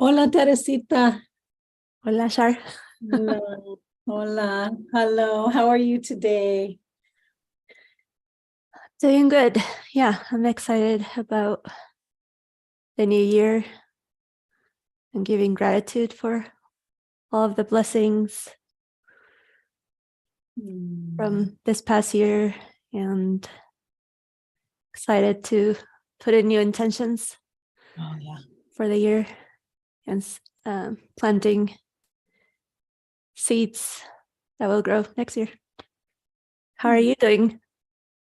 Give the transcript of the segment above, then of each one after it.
Hola, Teresita. Hola, Shar. Hello. Hola. Hello. How are you today? Doing good. Yeah, I'm excited about the new year and giving gratitude for all of the blessings from this past year and excited to put in new intentions Oh, yeah. for the year and planting seeds that will grow next year. How are you doing?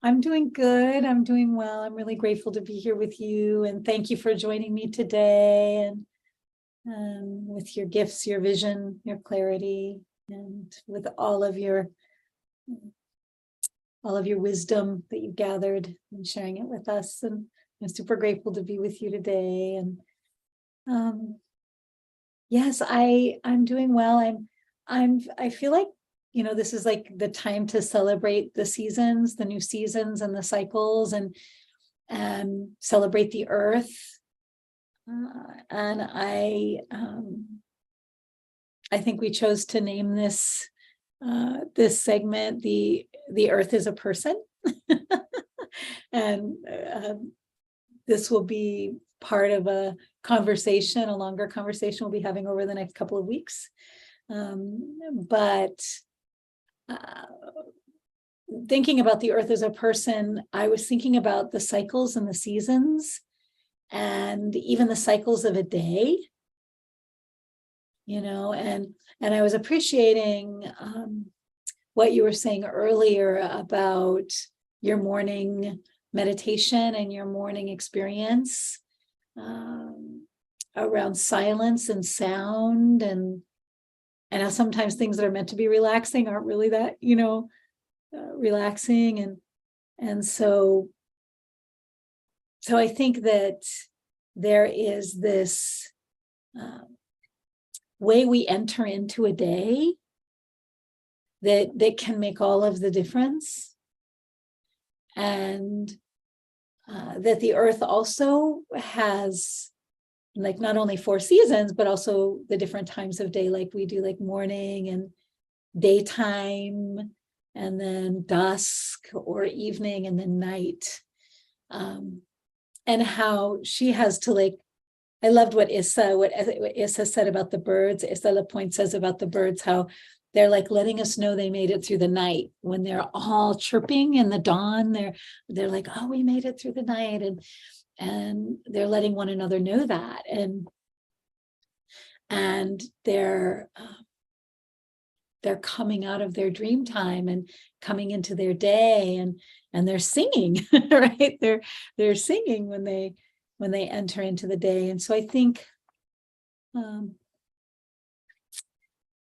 I'm doing good. I'm doing well. I'm really grateful to be here with you. And thank you for joining me today and with your gifts, your vision, your clarity, and with all of your wisdom that you've gathered and sharing it with us. And I'm super grateful to be with you today. And yes, I'm doing well. I feel like, this is like the time to celebrate the seasons, the new seasons and the cycles, and celebrate the earth. And I think we chose to name this segment the earth is a person. And this will be part of a longer conversation we'll be having over the next couple of weeks. But thinking about the earth as a person, I was thinking about the cycles and the seasons and even the cycles of a day, and I was appreciating what you were saying earlier about your morning meditation and your morning experience around silence and sound, and how sometimes things that are meant to be relaxing aren't really that, relaxing. And so I think that there is this way we enter into a day that can make all of the difference. And that the earth also has like not only 4 seasons, but also the different times of day, like we do, like morning and daytime, and then dusk or evening, and then night. And how she has to I loved what Issa said about the birds. Issa Lapointe says about the birds, how they're like letting us know they made it through the night when they're all chirping in the dawn. They're like, oh, we made it through the night. And they're letting one another know that. And they're coming out of their dream time and coming into their day, and they're singing, right? They're singing when they enter into the day. And so I think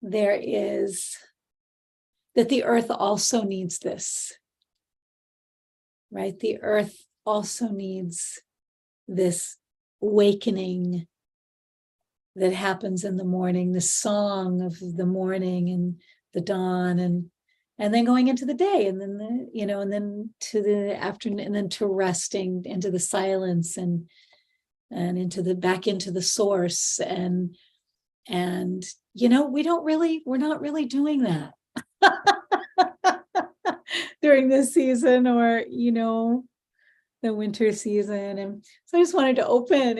there is that the earth also needs this, right? The earth also needs this awakening that happens in the morning, the song of the morning and the dawn, and then going into the day, and then and then to the afternoon, and then to resting into the silence, and back into the source. And we're not really doing that during this season, or the winter season. And so I just wanted to open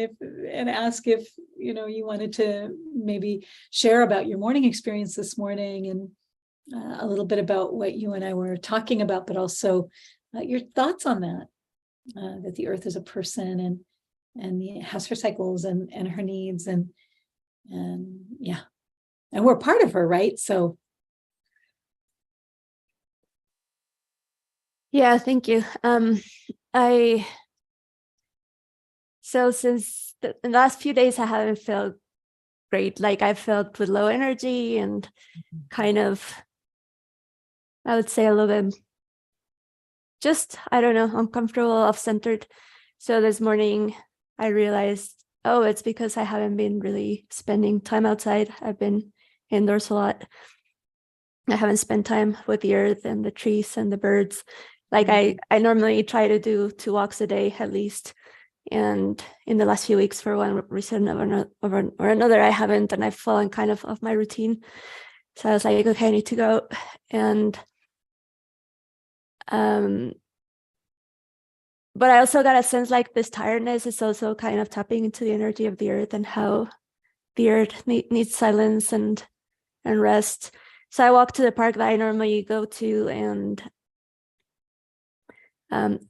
and ask if you wanted to maybe share about your morning experience this morning, and a little bit about what you and I were talking about, but also your thoughts on that the earth is a person, and it has her cycles and her needs, and yeah, and we're part of her, right? So Yeah, thank you. So since the last few days, I haven't felt great. Like I felt with low energy and kind of, I would say a little bit just, I don't know, uncomfortable, off-centered. So this morning I realized, oh, it's because I haven't been really spending time outside. I've been indoors a lot. I haven't spent time with the earth and the trees and the birds. Like I normally try to do 2 walks a day at least. And in the last few weeks, for one reason or another, I haven't, and I've fallen kind of off my routine. So I was like, okay, I need to go. And but I also got a sense like this tiredness is also kind of tapping into the energy of the earth and how the earth needs silence and rest. So I walk to the park that I normally go to, and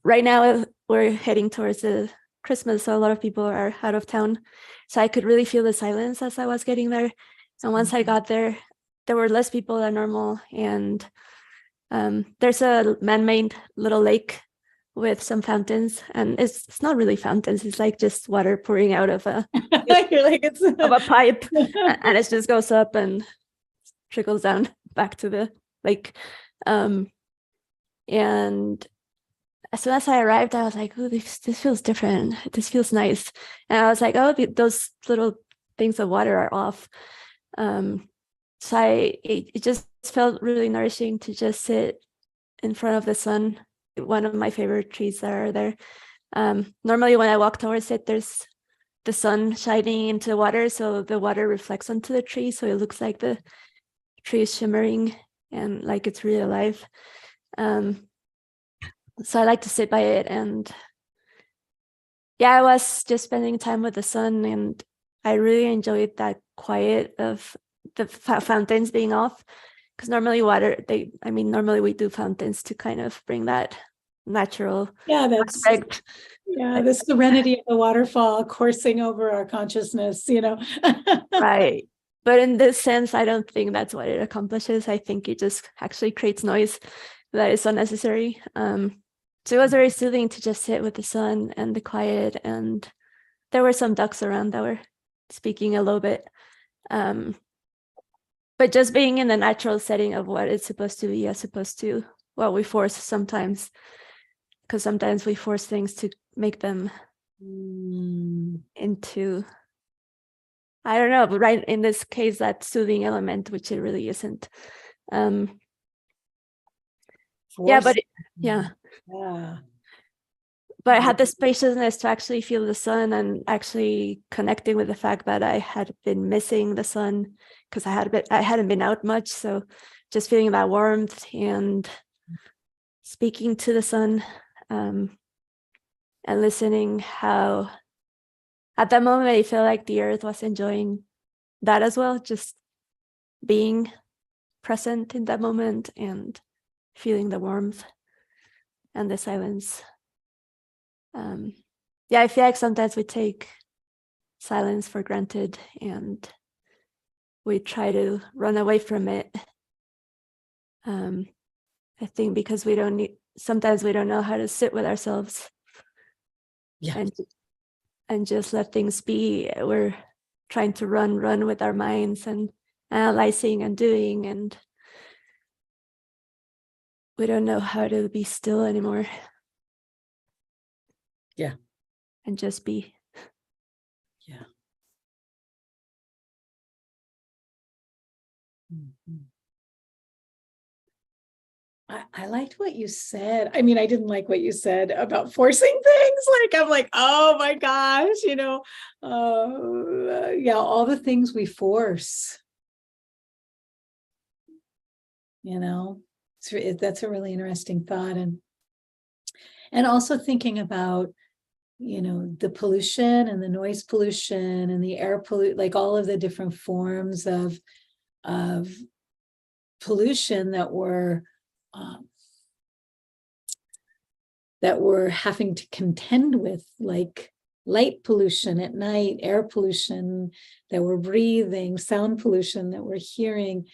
right now we're heading towards the Christmas, so a lot of people are out of town. So I could really feel the silence as I was getting there. And once I got there, there were less people than normal, and there's a man-made little lake with some fountains, and it's not really fountains, it's like just water pouring out of a You're like, it's of a pipe, and it just goes up and trickles down back to the lake. And as soon as I arrived, I was like, oh, this feels different, this feels nice. And I was like, oh, those little things of water are off. So it just felt really nourishing to just sit in front of the sun, one of my favorite trees that are there. Normally when I walk towards it, there's the sun shining into the water, so the water reflects onto the tree, so it looks like the tree is shimmering and like it's really alive. So I like to sit by it, and yeah, I was just spending time with the sun, and I really enjoyed that quiet of the fountains being off, because normally normally we do fountains to kind of bring that natural aspect. Yeah, the serenity of the waterfall coursing over our consciousness, Right. But in this sense, I don't think that's what it accomplishes. I think it just actually creates noise that is unnecessary. So it was very soothing to just sit with the sun and the quiet, and there were some ducks around that were speaking a little bit. But just being in the natural setting of what it's supposed to be, as opposed to what we force sometimes, because sometimes we force things to make them into, I don't know, but right in this case, that soothing element, which it really isn't. Yeah, but yeah. But I had the spaciousness to actually feel the sun, and actually connecting with the fact that I had been missing the sun because I hadn't been out much. So just feeling that warmth and speaking to the sun, and listening how at that moment I felt like the earth was enjoying that as well, just being present in that moment and feeling the warmth and the silence. Yeah, I feel like sometimes we take silence for granted and we try to run away from it. I think because sometimes we don't know how to sit with ourselves. Yeah. And just let things be. We're trying to run with our minds and analyzing and doing, and we don't know how to be still anymore. Yeah. And just be. Yeah. Mm-hmm. I liked what you said. I mean, I didn't like what you said about forcing things. Like, I'm like, oh my gosh, yeah, all the things we force, that's a really interesting thought. And also thinking about, the pollution and the noise pollution and the air like all of the different forms of pollution that we're having to contend with, like light pollution at night, air pollution that we're breathing, sound pollution that we're hearing.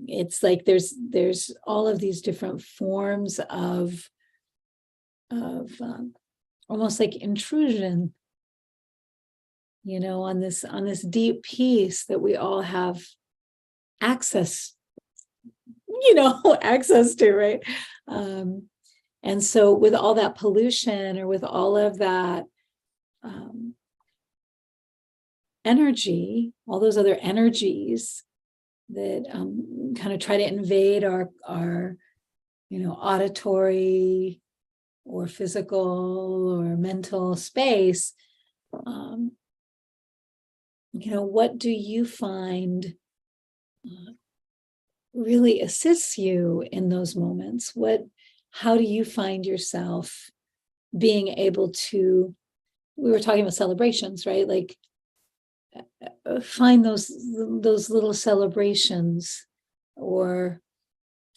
It's like there's all of these different forms of almost like intrusion, on this deep peace that we all have access access to, right? And so with all that pollution, or with all of that energy, all those other energies that kind of try to invade our auditory, or physical or mental space, what do you find really assists you in those moments? How do you find yourself being able to, we were talking about celebrations, right? Like find those little celebrations, or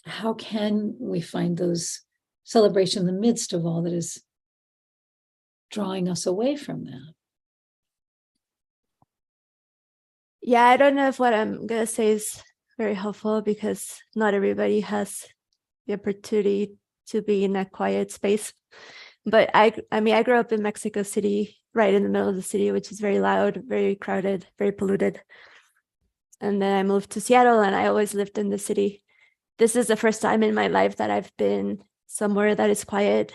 how can we find those celebrations in the midst of all that is drawing us away from that? Yeah, I don't know if what I'm gonna say is very helpful, because not everybody has the opportunity to be in a quiet space. But I mean, I grew up in Mexico City, right in the middle of the city, which is very loud, very crowded, very polluted. And then I moved to Seattle, and I always lived in the city. This is the first time in my life that I've been somewhere that is quiet.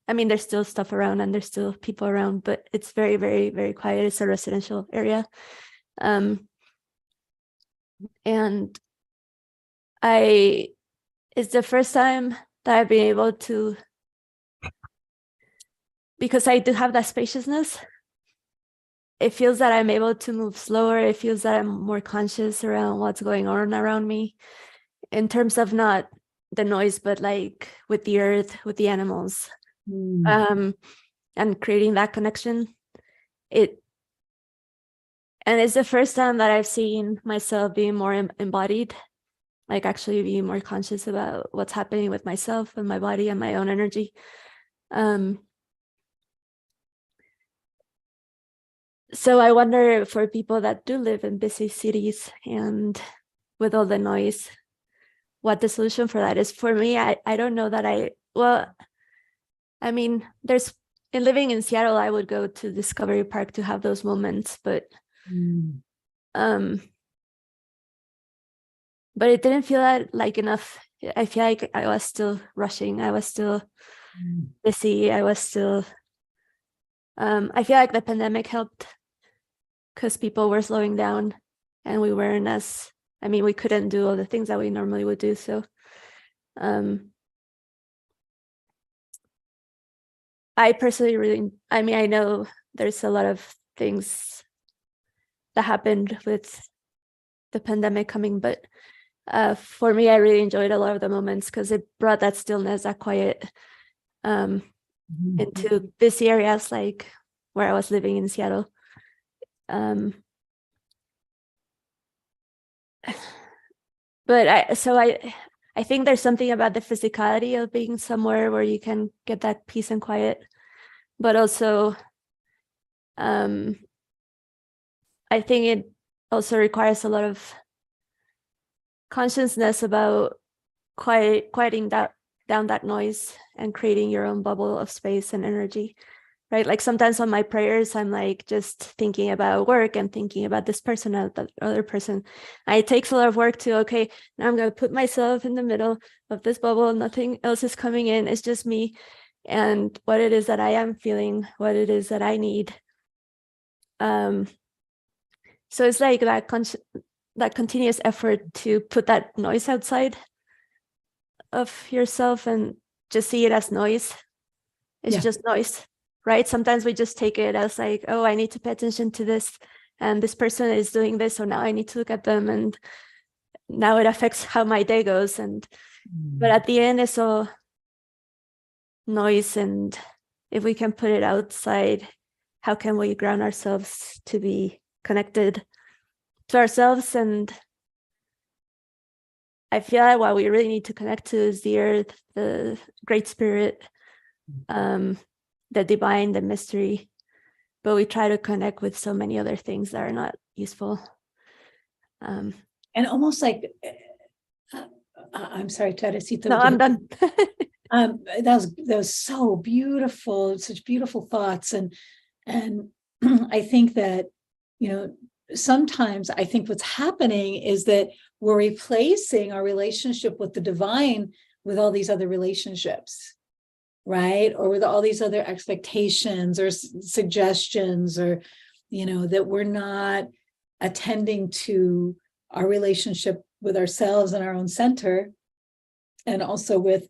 I mean, there's still stuff around and there's still people around, but it's very, very, very quiet. It's a residential area. And it's the first time that I've been able to, because I do have that spaciousness, it feels that I'm able to move slower. It feels that I'm more conscious around what's going on around me, in terms of not the noise, but like with the earth, with the animals, and creating that connection. And it's the first time that I've seen myself being more embodied, like actually being more conscious about what's happening with myself and my body and my own energy. So I wonder, for people that do live in busy cities and with all the noise, what the solution for that is. For me, I don't know that I mean, in living in Seattle, I would go to Discovery Park to have those moments, but it didn't feel like enough. I feel like I was still rushing. I was still busy. I was still, I feel like the pandemic helped, because people were slowing down and we weren't we couldn't do all the things that we normally would do. So I personally I know there's a lot of things that happened with the pandemic coming, but for me, I really enjoyed a lot of the moments, because it brought that stillness, that quiet, into busy areas like where I was living in Seattle. But I think there's something about the physicality of being somewhere where you can get that peace and quiet, but also I think it also requires a lot of consciousness about quieting down that noise and creating your own bubble of space and energy, right? Like sometimes on my prayers, I'm like just thinking about work and thinking about this person or that other person. And it takes a lot of work to, okay, now I'm going to put myself in the middle of this bubble. Nothing else is coming in. It's just me and what it is that I am feeling, what it is that I need. So it's like that continuous effort to put that noise outside of yourself and just see it as noise. It's just noise, right? Sometimes we just take it as like, oh, I need to pay attention to this, and this person is doing this, so now I need to look at them, and now it affects how my day goes. But at the end, it's all noise, and if we can put it outside, how can we ground ourselves to be connected to ourselves? And I feel like what we really need to connect to is the earth, the great spirit, the divine, the mystery. But we try to connect with so many other things that are not useful. And almost like, I'm sorry, Teresita. No, I'm done. That was so beautiful, such beautiful thoughts. And I think that, sometimes I think what's happening is that we're replacing our relationship with the divine with all these other relationships, right? Or with all these other expectations or suggestions, or, that we're not attending to our relationship with ourselves and our own center, and also with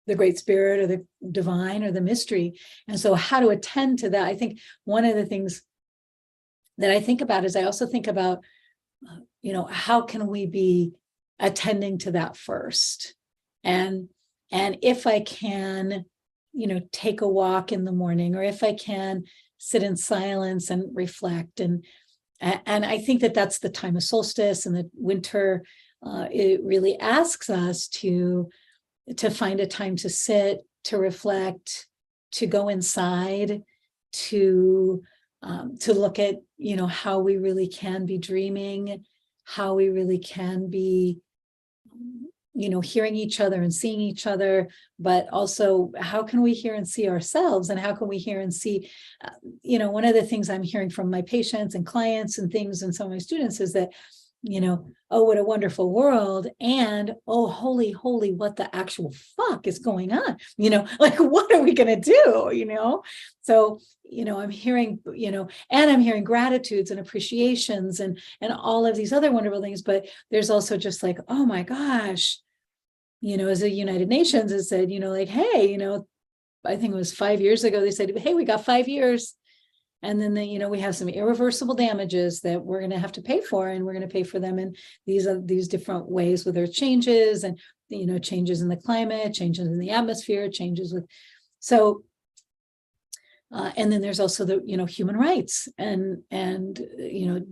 the great spirit or the divine or the mystery. And so how to attend to that. I think one of the things that I think about is I also think about, how can we be attending to that first? And if I can, take a walk in the morning, or if I can sit in silence and reflect. And I think that that's the time of solstice and the winter. It really asks us to find a time to sit, to reflect, to go inside, to look at, how we really can be dreaming, how we really can be, hearing each other and seeing each other, but also how can we hear and see ourselves, and how can we hear and see, one of the things I'm hearing from my patients and clients and things and some of my students is that, oh, what a wonderful world. And, oh, holy, what the actual fuck is going on? Like, what are we going to do? So, I'm hearing, and I'm hearing gratitudes and appreciations and all of these other wonderful things. But there's also just like, oh my gosh, as the United Nations has said, like, hey, I think it was 5 years ago, they said, hey, we got 5 years. And then, we have some irreversible damages that we're going to have to pay for, and we're going to pay for them in these different ways with earth changes and, changes in the climate, changes in the atmosphere, changes with, so, and then there's also the, human rights and,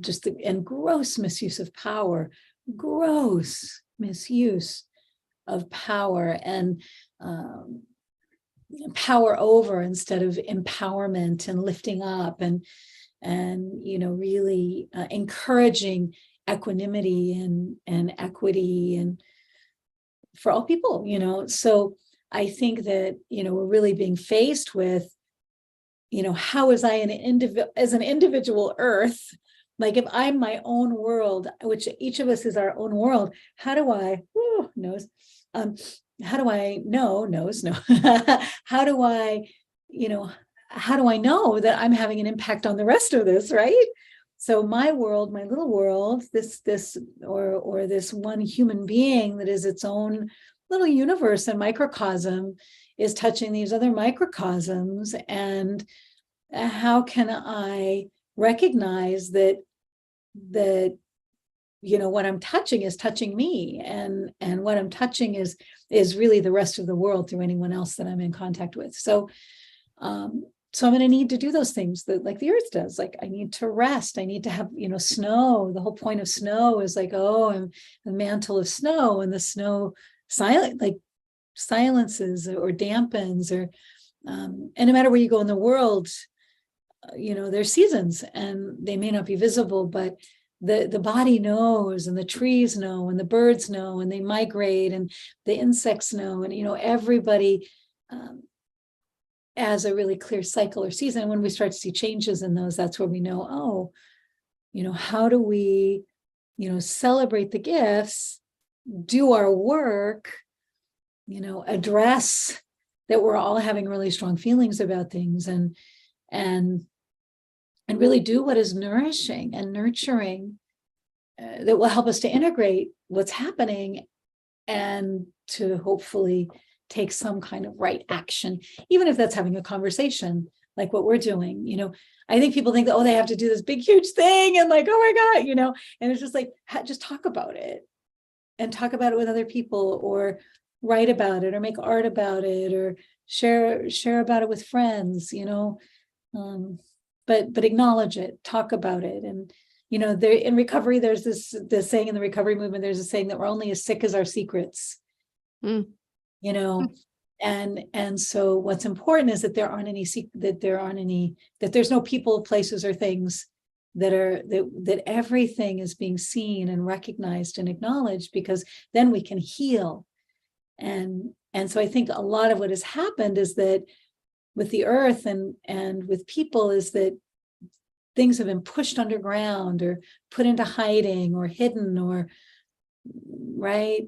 just and gross misuse of power, gross misuse of power, and, power over instead of empowerment and lifting up and really encouraging equanimity and equity and for all people, so I think that we're really being faced with, how is I as an individual earth, like if I'm my own world, which each of us is our own world, how do I knows how do I know knows no how do I know that I'm having an impact on the rest of this, right? So my world, my little world, this or this one human being that is its own little universe and microcosm is touching these other microcosms. And how can I recognize that what I'm touching is touching me, and what I'm touching is really the rest of the world through anyone else that I'm in contact with. So so I'm going to need to do those things that like the earth does. Like I need to rest. I need to have, snow. The whole point of snow is like, oh, I'm the mantle of snow, and the snow silences or dampens, or and no matter where you go in the world, there's seasons and they may not be visible, but the body knows, and the trees know, and the birds know, and they migrate, and the insects know, and everybody as a really clear cycle or season. And when we start to see changes in those, that's where we know, oh, how do we, celebrate the gifts, do our work, address that we're all having really strong feelings about things, and really do what is nourishing and nurturing that will help us to integrate what's happening and to hopefully take some kind of right action, even if that's having a conversation like what we're doing. I think people think that, oh, they have to do this big, huge thing and like, oh my God, and it's just like, just talk about it and talk about it with other people, or write about it, or make art about it, or share about it with friends, but acknowledge it, talk about it. And, there in recovery, there's this saying in the recovery movement, there's a saying that we're only as sick as our secrets. Mm. And so what's important is that there's no people, places, or things that everything is being seen and recognized and acknowledged, because then we can heal. And so I think a lot of what has happened is that with the earth and with people is that things have been pushed underground or put into hiding or hidden, or right,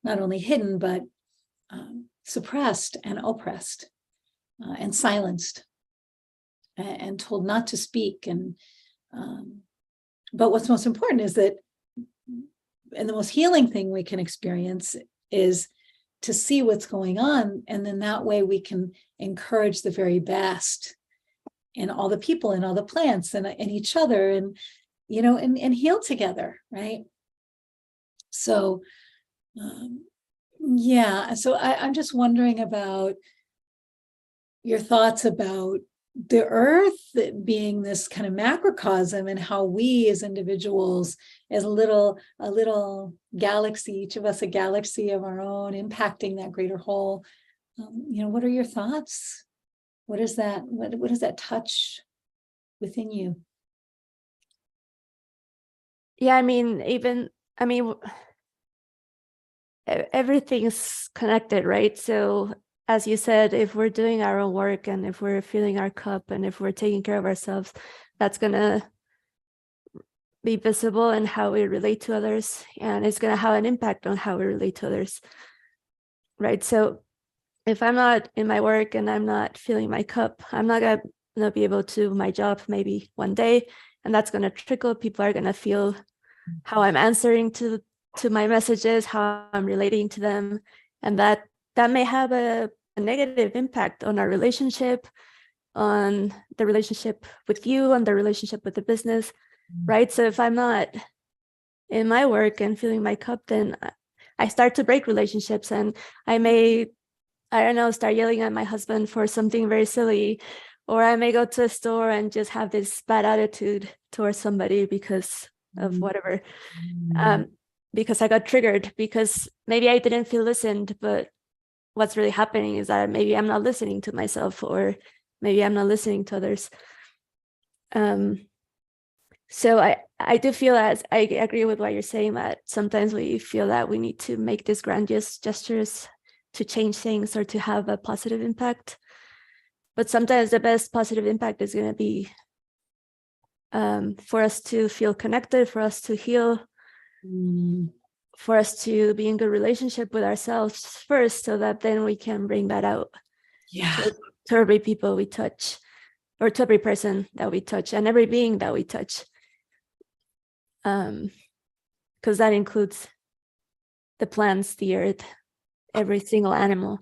not only hidden, but suppressed and oppressed and silenced and told not to speak. And but what's most important is that, and the most healing thing we can experience is to see what's going on. And then that way we can encourage the very best in all the people and all the plants and each other, and, you know, and heal together. Right. So, yeah. So I'm just wondering about your thoughts about the earth being this kind of macrocosm, and how we as individuals, as a little galaxy, each of us a galaxy of our own, impacting that greater whole. You know, what are your thoughts? What is that? What does that touch within you? Yeah, I mean, everything's connected, right? So as you said, if we're doing our own work and if we're filling our cup and if we're taking care of ourselves, that's going to be visible in how we relate to others, and it's going to have an impact on how we relate to others, right? So if I'm not in my work and I'm not filling my cup, I'm not going to be able to do my job maybe one day, and that's going to trickle. People are going to feel how I'm answering to my messages, how I'm relating to them, and that may have a negative impact on our relationship, on the relationship with you, on the relationship with the business, right? So if I'm not in my work and filling my cup, then I start to break relationships, and I may, I don't know, start yelling at my husband for something very silly, or I may go to a store and just have this bad attitude towards somebody because of whatever, because I got triggered, because maybe I didn't feel listened, but what's really happening is that maybe I'm not listening to myself, or maybe I'm not listening to others. So I do feel, as I agree with what you're saying, that sometimes we feel that we need to make these grandiose gestures to change things or to have a positive impact. But sometimes the best positive impact is going to be for us to feel connected, for us to heal, for us to be in good relationship with ourselves first, so that then we can bring that out to every people we touch, or to every person that we touch, and every being that we touch. Because that includes the plants, the earth, every single animal.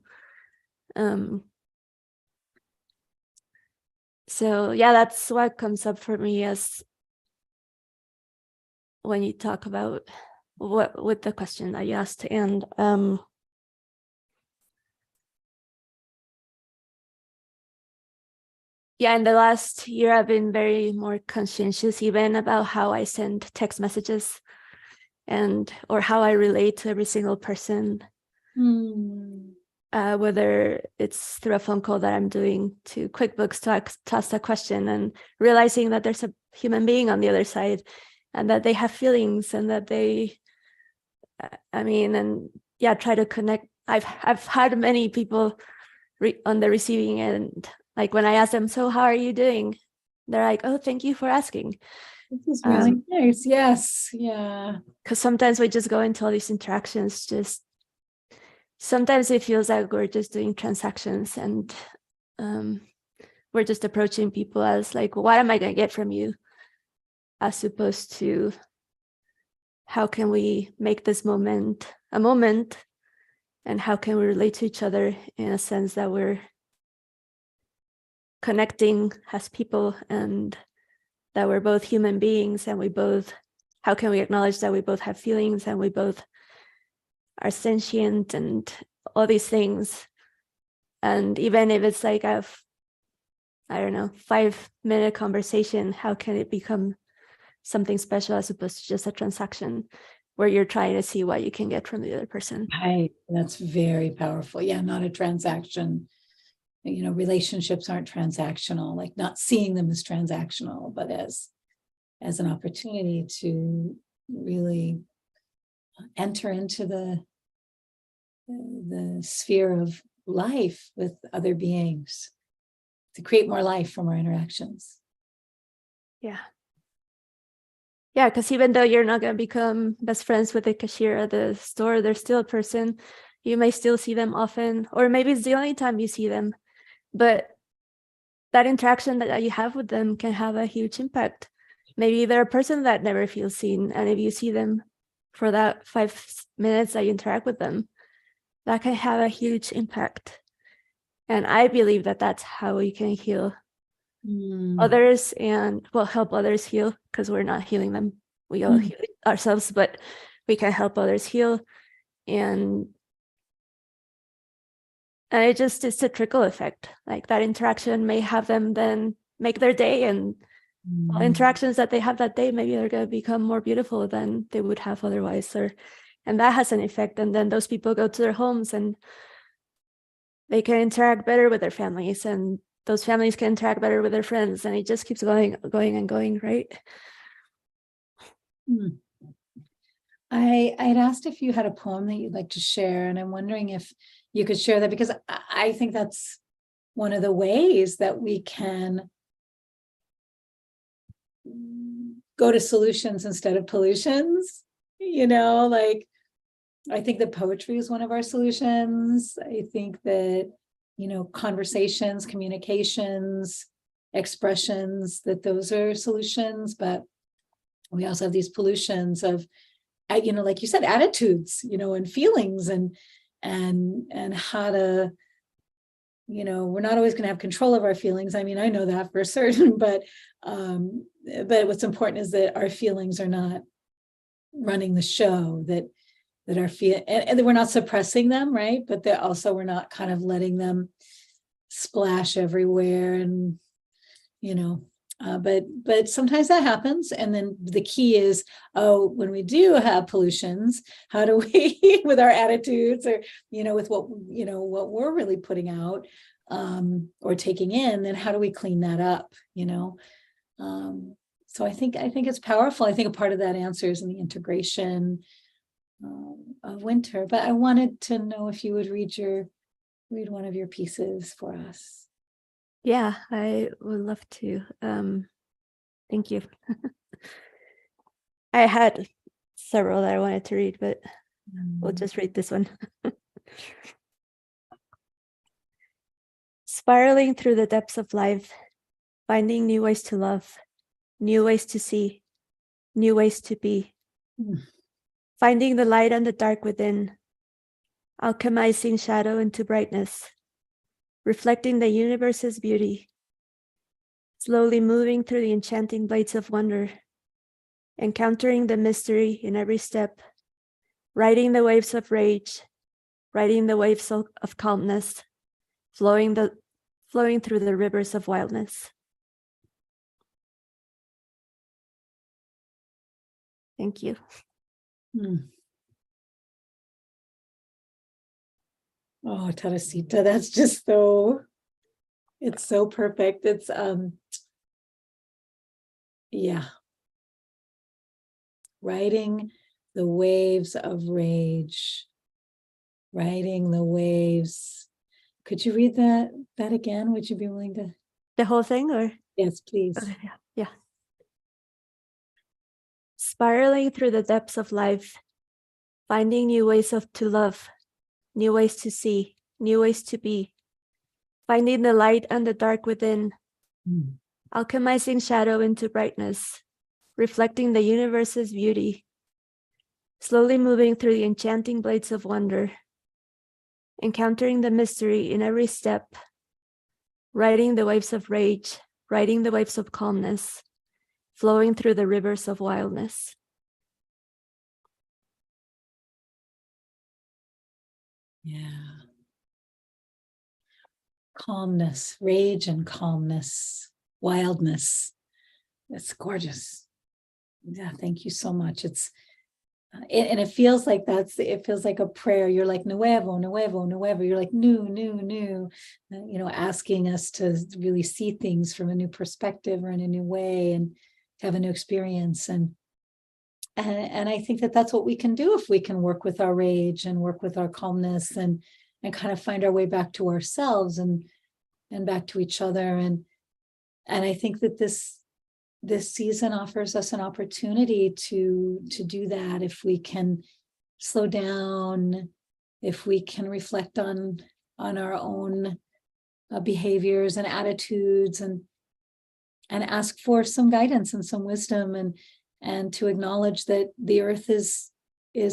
So yeah, that's what comes up for me as when you talk about what with the question that you asked. And yeah, in the last year, I've been very more conscientious even about how I send text messages, and or how I relate to every single person, whether it's through a phone call that I'm doing to QuickBooks to ask a question, and realizing that there's a human being on the other side, and that they have feelings, and that they, and yeah, try to connect. I've had many people on the receiving end, like when I ask them, so how are you doing? They're like, oh, thank you for asking. This is really nice. Yes. Yeah. Because sometimes we just go into all these interactions, just sometimes it feels like we're just doing transactions, and we're just approaching people as like, what am I going to get from you? As opposed to, how can we make this moment a moment, and how can we relate to each other in a sense that we're connecting as people, and that we're both human beings, and how can we acknowledge that we both have feelings, and we both are sentient, and all these things. And even if it's like I don't know, 5-minute conversation, how can it become something special as opposed to just a transaction where you're trying to see what you can get from the other person? Right. That's very powerful. Yeah, not a transaction. You know, relationships aren't transactional, like not seeing them as transactional, but as an opportunity to really enter into the sphere of life with other beings, to create more life from our interactions. Yeah. Yeah, because even though you're not going to become best friends with the cashier at the store, they're still a person. You may still see them often, or maybe it's the only time you see them. But that interaction that you have with them can have a huge impact. Maybe they're a person that never feels seen, and if you see them for that 5 minutes that you interact with them, that can have a huge impact. And I believe that that's how we can heal others and help others heal, because we're not healing them. We all heal ourselves, but we can help others heal. And it's a trickle effect. Like that interaction may have them then make their day, and interactions that they have that day, maybe they're going to become more beautiful than they would have otherwise. And that has an effect. And then those people go to their homes and they can interact better with their families, and those families can interact better with their friends, and it just keeps going and going, right? I'd asked if you had a poem that you'd like to share, and I'm wondering if you could share that, because I think that's one of the ways that we can go to solutions instead of pollutions. Like, I think that poetry is one of our solutions. I think that, conversations, communications, expressions, that those are solutions, but we also have these pollutions of, like you said, attitudes, and feelings, and how to, we're not always going to have control of our feelings. I mean, I know that for certain, but what's important is that our feelings are not running the show, that our feel, and we're not suppressing them, right? But that also we're not kind of letting them splash everywhere, and but sometimes that happens. And then the key is, when we do have pollutions, how do we with our attitudes, or with what we're really putting out, or taking in, then how do we clean that up? So I think it's powerful. I think a part of that answer is in the integration of winter. But I wanted to know if you would read one of your pieces for us. Yeah, I would love to. Thank you. I had several that I wanted to read, but we'll just read this one. Spiraling through the depths of life, finding new ways to love, new ways to see, new ways to be. Finding the light and the dark within, alchemizing shadow into brightness, reflecting the universe's beauty, slowly moving through the enchanting blades of wonder, encountering the mystery in every step, riding the waves of rage, riding the waves of calmness, flowing through the rivers of wildness. Thank you. Oh, Teresita, that's just it's so perfect. It's riding the waves of rage, riding the waves. Could you read that again? Would you be willing to? The whole thing, or? Yes, please. Okay, yeah. Spiraling through the depths of life, finding new ways to love, new ways to see, new ways to be, finding the light and the dark within, alchemizing shadow into brightness, reflecting the universe's beauty, slowly moving through the enchanting blades of wonder, encountering the mystery in every step, riding the waves of rage, riding the waves of calmness, flowing through the rivers of wildness. Yeah. Calmness, rage and calmness, wildness. It's gorgeous. Yeah, thank you so much. It's and it feels like it feels like a prayer. You're like nuevo, nuevo, nuevo. You're like new, asking us to really see things from a new perspective or in a new way, and have a new experience. And I think that that's what we can do if we can work with our rage and work with our calmness, and kind of find our way back to ourselves and back to each other. And I think that this season offers us an opportunity to do that, if we can slow down, if we can reflect on our own behaviors and attitudes, and ask for some guidance and some wisdom, and to acknowledge that the earth is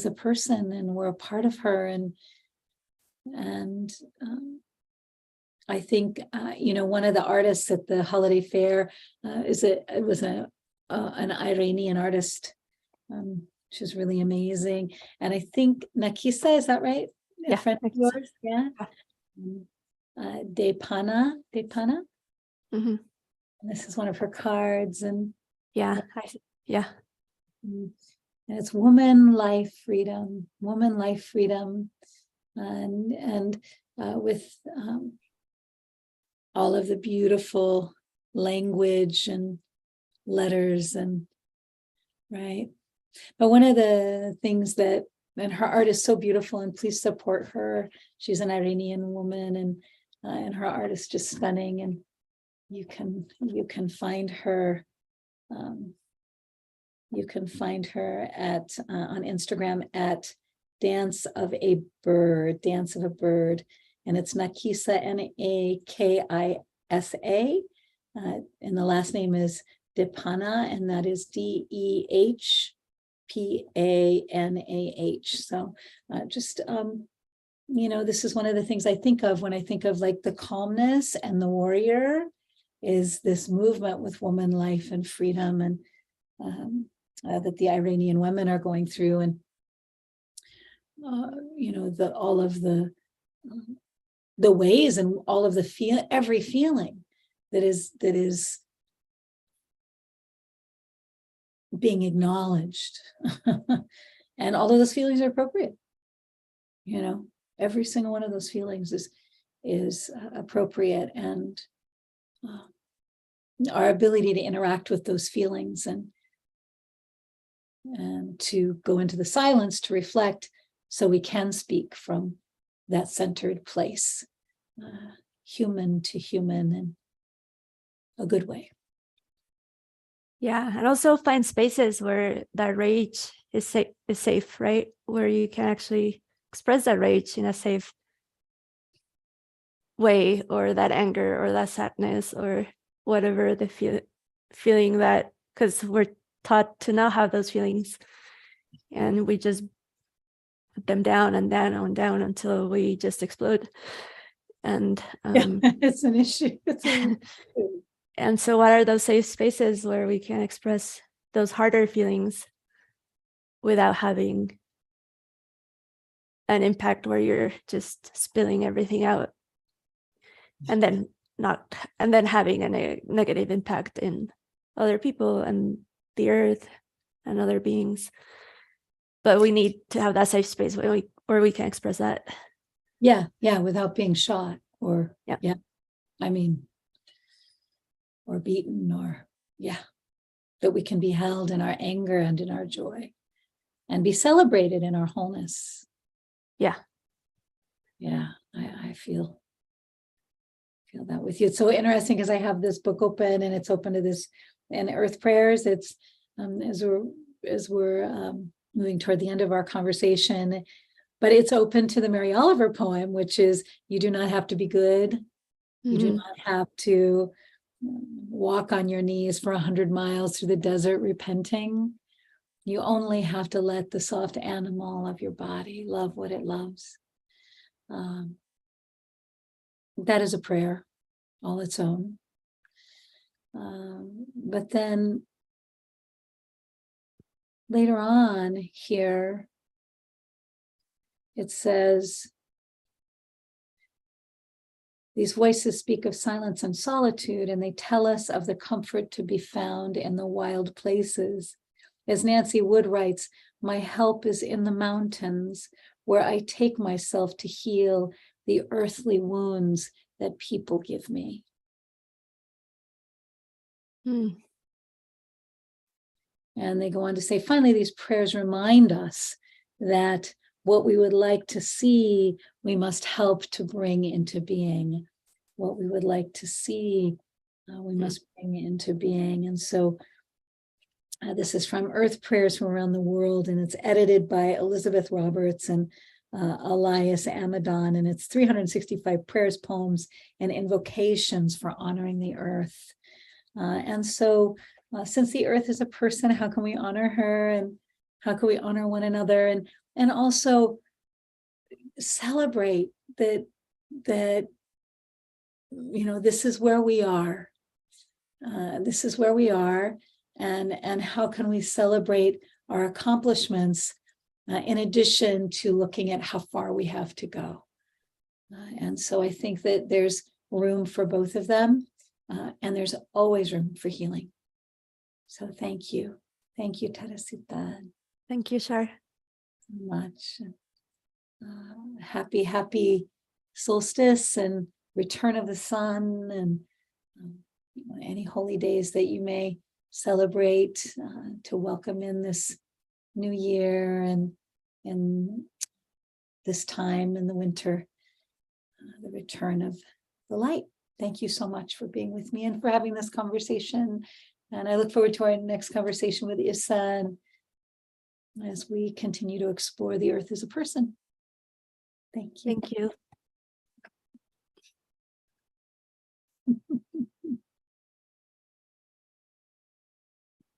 a person, and we're a part of her, and And I think, one of the artists at the holiday fair was an Iranian artist. She's really amazing. And I think Nakisa, is that right? A Yeah, friend of Nakisa. yours? Yeah. Depana. Mhm. And this is one of her cards. And Yeah, yeah. and it's woman, life, freedom, woman, life, freedom. And with all of the beautiful language and letters and right. But one of the things and her art is so beautiful, and please support her. She's an Iranian woman, and her art is just stunning. And you can find her. You can find her at on Instagram at Dance of a Bird, and it's Nakisa, Nakisa, and the last name is Depana, and that is Dehpanah. So just this is one of the things I think of when I think of like the calmness and the warrior, is this movement with woman, life, and freedom, and that the Iranian women are going through, and all of the ways and all of the every feeling that is being acknowledged. And all of those feelings are appropriate. Every single one of those feelings is appropriate, and our ability to interact with those feelings and to go into the silence to reflect, so we can speak from that centered place, human to human, in a good way. Yeah, and also find spaces where that rage is safe, right? Where you can actually express that rage in a safe way, or that anger, or that sadness, or whatever the feeling that, because we're taught to not have those feelings, and we just put them down and down and down until we just explode. And it's an issue. And so what are those safe spaces where we can express those harder feelings without having an impact where you're just spilling everything out, and then having a negative impact in other people and the earth and other beings? But we need to have that safe space where we can express that. Yeah, without being shot or or beaten, or that we can be held in our anger and in our joy, and be celebrated in our wholeness. I feel that with you. It's so interesting because I have this book open, and it's open to this and earth prayers. It's as we're moving toward the end of our conversation, but it's open to the Mary Oliver poem, which is, you do not have to be good. You do not have to walk on your knees for 100 miles through the desert repenting. You only have to let the soft animal of your body love what it loves. That is a prayer all its own. But then later on here, it says, these voices speak of silence and solitude, and they tell us of the comfort to be found in the wild places. As Nancy Wood writes, my help is in the mountains, where I take myself to heal the earthly wounds that people give me. And they go on to say, finally, these prayers remind us that what we would like to see, we must help to bring into being. What we would like to see, we must bring into being. And so this is from Earth Prayers from Around the World, and it's edited by Elizabeth Roberts and Elias Amadon, and it's 365 prayers, poems, and invocations for honoring the earth. And so since the earth is a person, how can we honor her, and how can we honor one another, and also celebrate that this is where we are. This is where we are, and how can we celebrate our accomplishments in addition to looking at how far we have to go. And so I think that there's room for both of them, and there's always room for healing. So thank you. Thank you, Teresita. Thank you, Shar. So much. Happy solstice and return of the sun, and any holy days that you may celebrate to welcome in this new year and this time in the winter, the return of the light. Thank you so much for being with me and for having this conversation. And I look forward to our next conversation with Issa as we continue to explore the earth as a person. Thank you. Thank you.